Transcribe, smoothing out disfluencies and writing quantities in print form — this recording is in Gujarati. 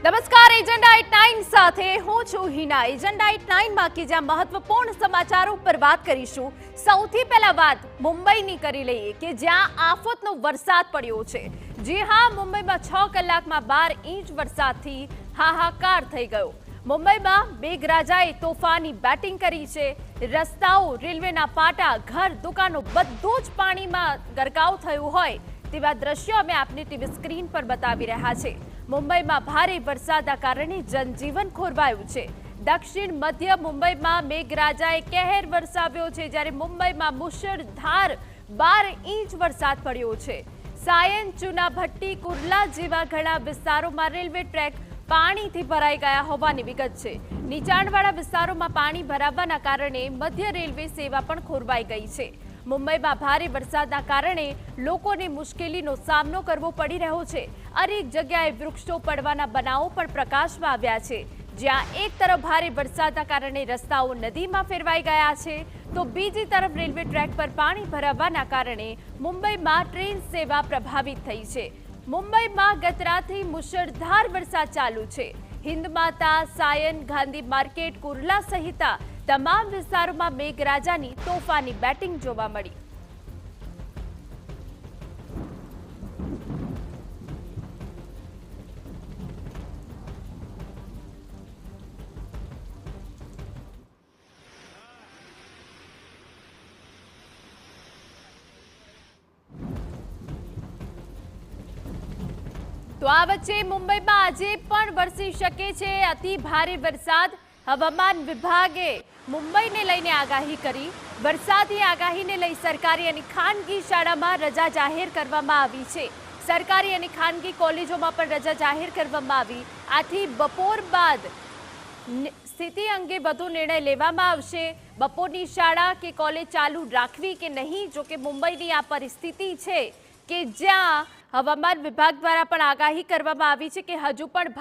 નમસ્કાર, એજન્ડા 89 સાથે હું છું હિના। એજન્ડા 89 માં કે જ્યાં મહત્વપૂર્ણ સમાચારો પર વાત કરીશું। સૌથી પહેલા વાત મુંબઈની કરી લઈએ કે જ્યાં આફતનો વરસાદ પડ્યો છે। જી હા, મુંબઈમાં 6 કલાકમાં 12 ઇંચ વરસાદથી હાહાકાર થઈ ગયો। મુંબઈમાં મેઘરાજાએ તોફાની બેટિંગ કરી છે। રસ્તાઓ, રેલવેના પાટા, ઘર, દુકાનો બધું જ પાણીમાં ગરકાવ થયું હોય તેવા દ્રશ્યો અમે આપની ટીવી સ્ક્રીન પર બતાવી રહ્યા છે। મુંબઈમાં ભારે વરસાદના કારણે જનજીવન ખોરવાયું છે। દક્ષિણ મધ્ય મુંબઈમાં મેઘરાજાએ કહેર વરસાવ્યો છે, જ્યારે મુંબઈમાં મુશળધાર 12 ઇંચ વરસાદ પડ્યો છે। સાયન, ચુનાભટ્ટી, કુર્લા જેવા ઘણા વિસ્તારોમાં રેલવે ટ્રેક પાણીથી ભરાઈ ગયા હોવાની વિગત છે। નીચાણવાળા વિસ્તારોમાં પાણી ભરાવાના કારણે મધ્ય રેલવે સેવા પણ ખોરવાઈ ગઈ છે। મુંબઈમાં ભારે વરસાદના કારણે લોકોને મુશ્કેલીનો સામનો કરવો પડી રહ્યો છે। અનેક જગ્યાએ વૃક્ષો પડવાના બનાવો પણ પ્રકાશમાં આવ્યા છે। જ્યાં એક તરફ ભારે વરસાદના કારણે રસ્તાઓ નદીમાં ફેરવાઈ ગયા છે, તો બીજી તરફ રેલવે ટ્રેક પર પાણી ભરાવાના કારણે મુંબઈમાં ટ્રેન સેવા પ્રભાવિત થઈ છે। મુંબઈમાં ગત રાતથી મુશળધાર વરસાદ ચાલુ છે। હિન્દમાતા, સાયન, ગાંધી માર્કેટ, કુર્લા સહિત તમામ વિસ્તારોમાં મેઘરાજાની તોફાની બેટિંગ જોવા મળી। તો આ વચ્ચે મુંબઈમાં આજે પણ વરસી શકે છે અતિ ભારે વરસાદ। હવામાન વિભાગે મુંબઈને લઈને આગાહી કરી। વરસાદની આગાહીને લઈ સરકારી અને ખાનગી શાળામાં રજા જાહેર કરવામાં આવી છે। સરકારી અને ખાનગી કોલેજોમાં પણ રજા જાહેર કરવામાં આવી। આથી બપોર બાદ સ્થિતિ અંગે વધુ નિર્ણય લેવામાં આવશે। બપોરની શાળા કે કોલેજ ચાલુ રાખવી કે નહીં। જોકે મુંબઈની આ પરિસ્થિતિ છે કે જ્યાં હવામાન વિભાગ દ્વારા પણ આગાહી કરવામાં આવી છે કે હજુ પણ